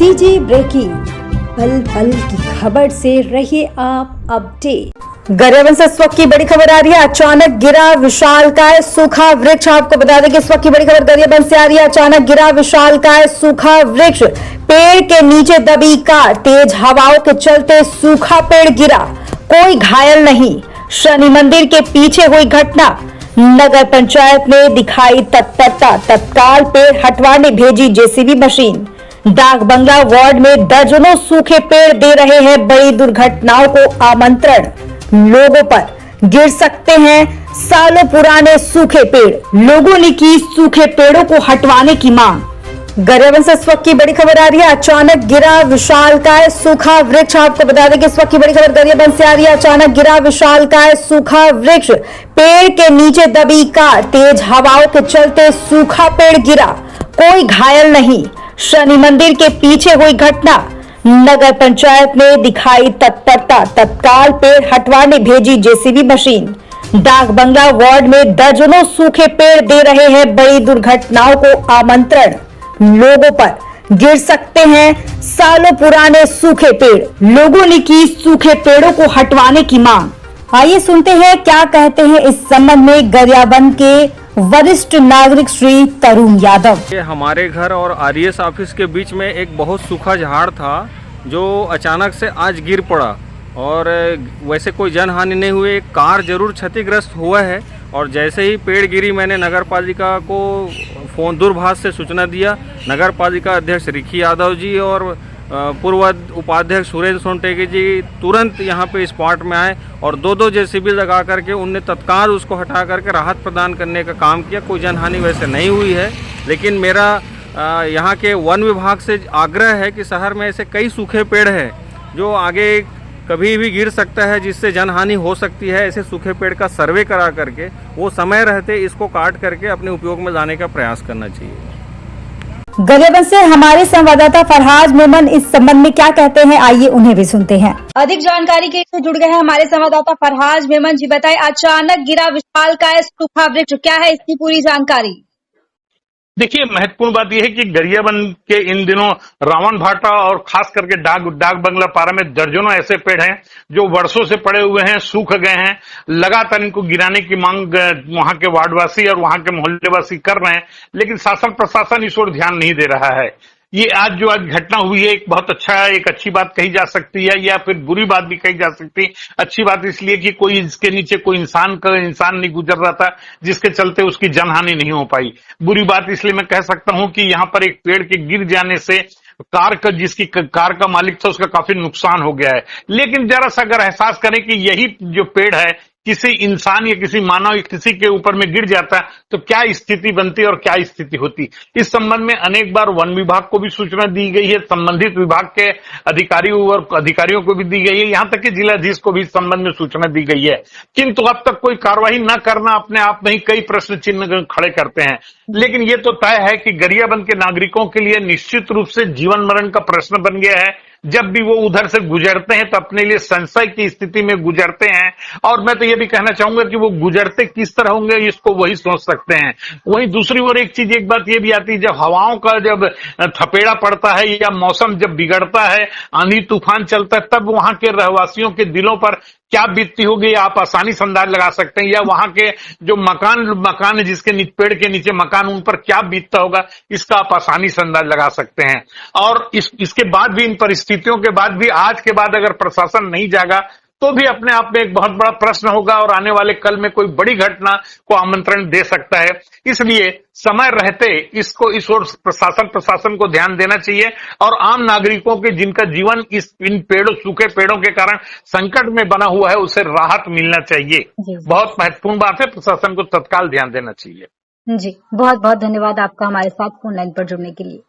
CG breaking, पल पल की खबर से रहिए आप अपडेट। गरियाबंद से इस वक्त की बड़ी खबर आ रही है। अचानक गिरा विशालकाय सूखा वृक्ष। आपको बता दें कि इस वक्त की बड़ी खबर गरियाबंद से आ रही है। अचानक गिरा विशालकाय सूखा वृक्ष, पेड़ के नीचे दबी कार, तेज हवाओं के चलते सूखा पेड़ गिरा, कोई घायल नहीं। शनि मंदिर के पीछे हुई घटना, नगर पंचायत ने दिखाई तत्परता, तत्काल पेड़ हटवाने भेजी जेसीबी मशीन। डाक बंगला वार्ड में दर्जनों सूखे पेड़ दे रहे हैं बड़ी दुर्घटनाओं को आमंत्रण। लोगों पर गिर सकते हैं सालों पुराने सूखे पेड़, लोगों ने की सूखे पेड़ों को हटवाने की मांग। गरियाबंद से इस वक्त की बड़ी खबर आ रही है। अचानक गिरा विशालकाय सूखा वृक्ष। आपको बता दें कि इस वक्त की बड़ी खबर गरियाबंद से आ रही है। अचानक गिरा विशालकाय सूखा वृक्ष, पेड़ के नीचे दबी कार, तेज हवाओं के चलते सूखा पेड़ गिरा, कोई घायल नहीं। शनि मंदिर के पीछे हुई घटना, नगर पंचायत ने दिखाई तत्परता, तत्काल पेड़ हटवाने भेजी जेसीबी मशीन। डाक बंगला वार्ड में दर्जनों सूखे पेड़ दे रहे हैं बड़ी दुर्घटनाओं को आमंत्रण। लोगों पर गिर सकते हैं सालों पुराने सूखे पेड़, लोगों ने की सूखे पेड़ों को हटवाने की मांग। आइए सुनते हैं क्या कहते हैं इस संबंध में गरियाबंद के वरिष्ठ नागरिक श्री तरुण यादव। हमारे घर और आरएस ऑफिस के बीच में एक बहुत सूखा झाड़ था जो अचानक से आज गिर पड़ा, और वैसे कोई जनहानि नहीं हुई। एक कार जरूर क्षतिग्रस्त हुआ है, और जैसे ही पेड़ गिरी मैंने नगर पालिका को फोन दूरभाष से सूचना दिया। नगर पालिका अध्यक्ष रिकी यादव जी और पूर्व उपाध्यक्ष सुरेंद्र सोनटेगी जी तुरंत यहाँ पे स्पॉट में आए और दो जेसीबी लगा करके उनने तत्काल उसको हटा करके राहत प्रदान करने का काम किया। कोई जनहानि वैसे नहीं हुई है, लेकिन मेरा यहाँ के वन विभाग से आग्रह है कि शहर में ऐसे कई सूखे पेड़ हैं जो आगे कभी भी गिर सकता है, जिससे जनहानि हो सकती है। ऐसे सूखे पेड़ का सर्वे करा करके वो समय रहते इसको काट करके अपने उपयोग में लाने का प्रयास करना चाहिए। गरियाबंद से हमारे संवाददाता फरहाज मेमन इस संबंध में क्या कहते हैं, आइए उन्हें भी सुनते हैं। अधिक जानकारी के लिए जुड़ गए हैं हमारे संवाददाता फरहाज मेमन जी। बताएं, अचानक गिरा विशालकाय सूखा वृक्ष, क्या है इसकी पूरी जानकारी? देखिए, महत्वपूर्ण बात यह है कि गरियाबंद के इन दिनों रावण भाटा और खास करके डाक बंगला पारा में दर्जनों ऐसे पेड़ हैं जो वर्षों से पड़े हुए हैं, सूख गए हैं। लगातार इनको गिराने की मांग वहां के वार्डवासी और वहां के मोहल्लेवासी कर रहे हैं, लेकिन शासन प्रशासन इस ओर ध्यान नहीं दे रहा है। ये आज घटना हुई है, एक अच्छी बात कही जा सकती है, या फिर बुरी बात भी कही जा सकती है। अच्छी बात इसलिए कि कोई इसके नीचे कोई इंसान नहीं गुजर रहा था, जिसके चलते उसकी जनहानि नहीं हो पाई। बुरी बात इसलिए मैं कह सकता हूं कि यहाँ पर एक पेड़ के गिर जाने से जिसकी कार का मालिक था उसका काफी नुकसान हो गया है। लेकिन जरा सा अगर एहसास करें कि यही जो पेड़ है किसी इंसान या किसी मानव या किसी के ऊपर में गिर जाता तो क्या स्थिति बनती और क्या स्थिति होती। इस संबंध में अनेक बार वन विभाग को भी सूचना दी गई है, संबंधित विभाग के अधिकारियों को भी दी गई है, यहाँ तक कि जिलाधीश को भी इस संबंध में सूचना दी गई है, किंतु अब तक कोई कार्रवाई न करना अपने आप में ही कई प्रश्न चिन्ह खड़े करते हैं। लेकिन ये तो तय है कि गरियाबंद के नागरिकों के लिए निश्चित रूप से जीवन मरण का प्रश्न बन गया है। जब भी वो उधर से गुजरते हैं तो अपने लिए संशय की स्थिति में गुजरते हैं, और मैं तो ये भी कहना चाहूंगा कि वो गुजरते किस तरह होंगे इसको वही सोच सकते हैं। वहीं दूसरी ओर एक बात ये भी आती है, जब हवाओं का जब थपेड़ा पड़ता है या मौसम जब बिगड़ता है, आंधी तूफान चलता है, तब वहां के रहवासियों के दिलों पर क्या बीतती होगी आप आसानी से अंदाज लगा सकते हैं, या वहां के जो मकान है जिसके पेड़ के नीचे मकान, उन पर क्या बीतता होगा इसका आप आसानी से अंदाज लगा सकते हैं। और इसके बाद भी, इन परिस्थितियों के बाद भी, आज के बाद अगर प्रशासन नहीं जागा तो भी अपने आप में एक बहुत बड़ा प्रश्न होगा और आने वाले कल में कोई बड़ी घटना को आमंत्रण दे सकता है। इसलिए समय रहते इसको इस ओर प्रशासन को ध्यान देना चाहिए, और आम नागरिकों के जिनका जीवन इन सूखे पेड़ों के कारण संकट में बना हुआ है उसे राहत मिलना चाहिए। बहुत महत्वपूर्ण बात है, प्रशासन को तत्काल ध्यान देना चाहिए। जी, बहुत बहुत धन्यवाद आपका हमारे साथ फोन लाइन पर जुड़ने के लिए।